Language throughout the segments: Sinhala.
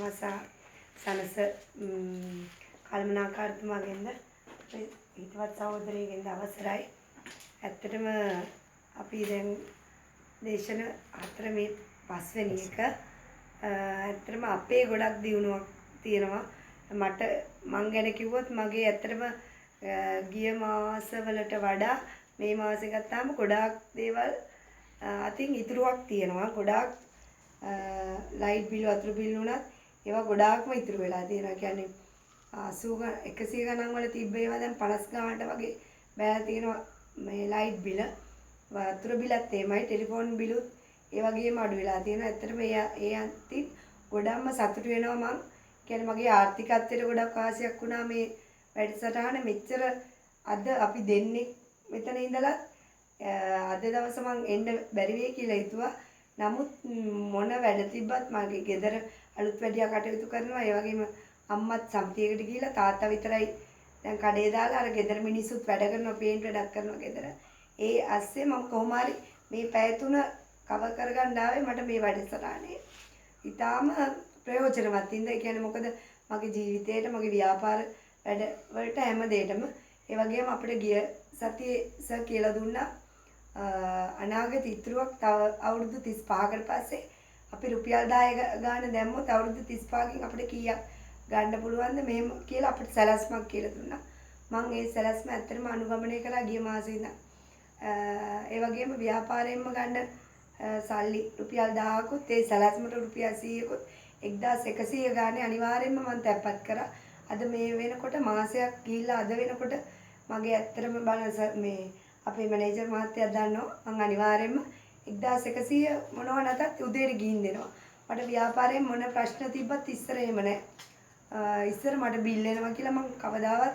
මසා සනස කල්මනාකාරතුමාගෙන්ද හිතවත් සහෝදරයෙක්ගෙන්ද අවසරයි. ඇත්තටම අපි දැන් දේශන 4 මේ 5 වෙනි එක ඇත්තටම අපේ ගොඩක් දියුණුවක් තියෙනවා. මට මං ගැන කිව්වොත් මගේ ඇත්තටම ගිය මාසවලට වඩා මේ මාසෙ ගත්තාම ගොඩාක් දේවල් අතින් ඉතුරුවක් තියෙනවා. ගොඩාක් ලයිට් බිල් වතුර බිල් උනත් ඒවා ගොඩාක්ම ඉතුරු වෙලා තියෙනවා. කියන්නේ 80 100 ගණන් වල තිබ්බ ඒවා දැන් 50 ගානට වගේ බෑලා තියෙනවා. මේ ලයිට් බිල වතුර බිලත් එහෙමයි, ටෙලිෆෝන් බිලුත් ඒ වගේම අඩු වෙලා තියෙනවා. ඇත්තටම ඒ අතින් ගොඩක්ම සතුටු වෙනවා මං. කියන්නේ මගේ ආර්ථිකත්වයට ගොඩක් වාසියක් වුණා මේ වැඩසටහන. මෙච්චර අද අපි දෙන්නේ මෙතන ඉඳලා අද දවස මං එන්න බැරි වෙයි කියලා හිතුවා. නමුත් මොන වැඩ තිබ්බත් මගේ ගෙදර අලුත් වැඩියා කටයුතු කරනවා. ඒ වගේම අම්මත් සම්තියකට ගිහිල්ලා තාත්තා විතරයි දැන් කඩේ දාලා අර ගෙදර මිනිස්සුත් වැඩ කරනවා, පේන්ට් වැඩක් කරනවා ගෙදර. ඒ ඇස්සේ මම කොහොම හරි මේ පැය 3 කවර් කරගන්න ආවේ මට මේ වැඩසටහනේ. ඊටාම ප්‍රයෝජනවත් ඉඳ. ඒ කියන්නේ මොකද මගේ ජීවිතේට, මගේ ව්‍යාපාර වැඩ වලට හැම දෙයකම ඒ වගේම අපිට ගිය සතියේ සර් කියලා දුන්නා අනාගත ඉතුරුවක් තව අවුරුදු 35කට පස්සේ අපි රුපියල් 10 ගාන දැම්මොත් අවුරුදු 35කින් අපිට කීයක් ගන්න පුළුවන්ද මෙහෙම කියලා අපිට සැලැස්මක් කියලා දුන්නා. මම ඒ සැලැස්ම ඇත්තටම අනුගමනය කළා ගිය මාසේ ඉඳන්. ඒ වගේම ව්‍යාපාරයෙන්ම ගන්න සල්ලි රුපියල් 1000කුත් ඒ සැලැස්මට රුපියල් 100කුත් 1100 ගානේ අනිවාර්යයෙන්ම මම තැපත් කරා. අද මේ වෙනකොට මාසයක් ගිහිල්ලා අද වෙනකොට මගේ ඇත්තටම බලන මේ අපේ මැනේජර් මහත්තයා දන්නවා මම අනිවාර්යයෙන්ම 1100 මොනවා නැතත් උදේට ගිහින් දෙනවා. මට ව්‍යාපාරයෙන් මොන ප්‍රශ්න තිබ්බත් ඉස්සර එහෙම නැහැ. ඉස්සර මට බිල් එනවා කියලා මම කවදාවත්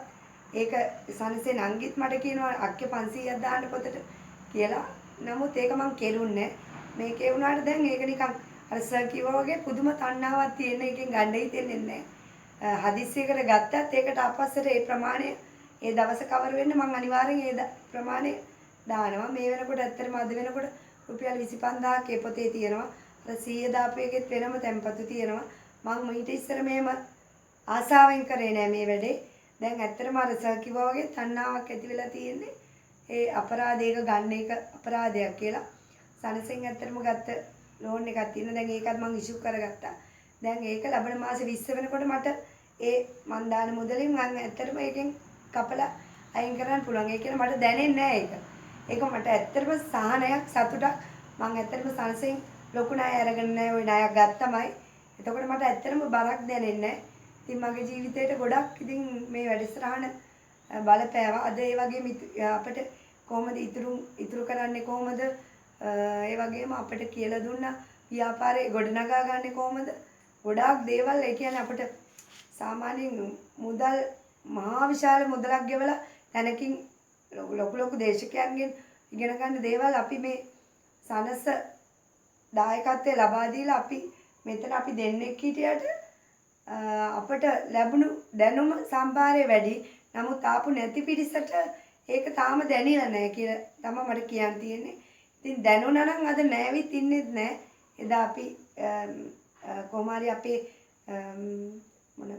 ඒක සනසේ නංගිත් මට කියනවා අක්කේ 500ක් දාන්න පොතට කියලා. නමුත් ඒක මම කෙරුන්නේ මේකේ වුණාට දැන් ඒක නිකන් අර සර් කිව්වා වගේ පුදුම තණ්හාවක් තියෙන එකෙන් ගන්න හිතෙන්නේ නැහැ. හදිස්සියකට ගත්තත් ඒකට අපස්සට ඒ ප්‍රමාණය ඒ දවස කවර් වෙන්න මම අනිවාර්යෙන් ඒ ප්‍රමාණය දානවා. මේ වෙනකොට ඇත්තටම අද වෙනකොට රුපියල් 25000ක් ඒ පොතේ තියෙනවා. අර 100 දාපු එකෙත් වෙනම තැන්පතු තියෙනවා. මම ඊට ඉස්සර මෙහෙම ආසාවෙන් කරේ නෑ මේ වැඩේ. දැන් ඇත්තටම අර සර් කිව්වා වගේ තණ්හාවක් ඇති වෙලා තියෙන්නේ. ඒ අපරාධයක ගන්න එක අපරාධයක් කියලා. සනසෙන් ඇත්තටම ගත්ත ලෝන් එකක් තියෙනවා. දැන් ඒකත් මම ඉෂු කරගත්තා. දැන් ඒක ලබන මාසේ 20 වෙනකොට මට ඒ මන් දාන මුදලින් මම ඇත්තටම ඒකෙන් කපලා අයින් කරන්න පුළුවන්. ඒ කියන්නේ මට දැනෙන්නේ නෑ ඒක. ඒක මට ඇත්තටම සහනයක්, සතුටක්. මම ඇත්තටම සනසෙන් ලොකු ණය අරගෙන නෑ. ওই ණයක් ගත්තමයි. එතකොට මට ඇත්තටම බරක් දැනෙන්නේ නෑ. ඉතින් මගේ ජීවිතේට ගොඩක් ඉතින් මේ වැඩසටහන බලපෑවා. අද ඒ වගේම අපිට කොහොමද ඉතුරු කරන්නේ කොහොමද? ඒ වගේම අපිට කියලා දුන්නා ව්‍යාපාරේ ගොඩනගා ගන්නේ කොහොමද? ගොඩාක් දේවල් ඒ කියන්නේ අපිට සාමාන්‍යයෙන් මුදල් මහා විශාල මුදලක් ගෙවලා තැනකින් ලොකු දේශකයන්ගෙන් ඉගෙන ගන්න දේවල් අපි මේ සනස දායකත්වයේ ලබා දීලා අපි මෙතන අපි දෙන්නෙක් හිටියට අපට ලැබුණු දැනුම සම්භාරය වැඩි. නමුත් ආපු නැති පිරිසට ඒක තාම දැනෙලා නැහැ කියලා තමයි මට කියන්න තියෙන්නේ. ඉතින් දැනුණා නම් අද නැවිත් ඉන්නෙත් නැහැ. එදා අපි කොහොම හරි අපේ මොන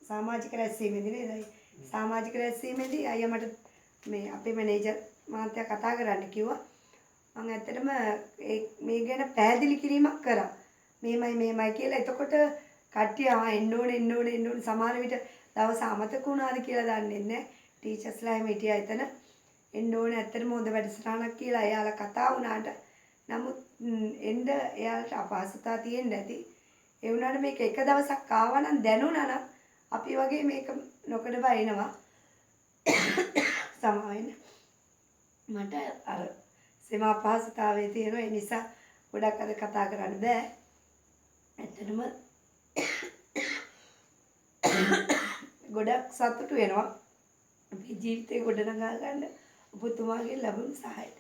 සමාජික රැස්වීමේදී නේද? සමාජික රැස්වීමේදී අයියා මට මේ අපේ මැනේජර් මහත්තයා කතා කරන්න කිව්වා. මම ඇත්තටම මේ ගැන පැහැදිලි කිරීමක් කරා. මේමයි කියලා. එතකොට කට්ටිය එන්න ඕනේ සමහර විට දවස් අමතක වුණාද කියලා දන්නේ නැහැ. ටීචර්ස්ලා එහෙම හිටියා එතන. එන්න ඕනේ ඇත්තටම හොඳ වැඩසටහනක් කියලා එයාලා කතා වුණාට නමුත් එන්න එයාලට අපහසුතාව තියෙන්න ඇති. ඒ වුණාට මේක එක දවසක් ආවා නම් දැනුණා නම් අපි වගේ මේක නොකඩ බයිනවා. සමාවෙන්න. මට අර සීම අපහසුතාවයේ තියෙන ඒ නිසා ගොඩක් අද කතා කරන්න බෑ. ඇත්තටම ගොඩක් සතුටු වෙනවා අපේ ජීවිතේ ගොඩනගා ගන්න ඔබතුමාගේ ලැබුණු සහායට.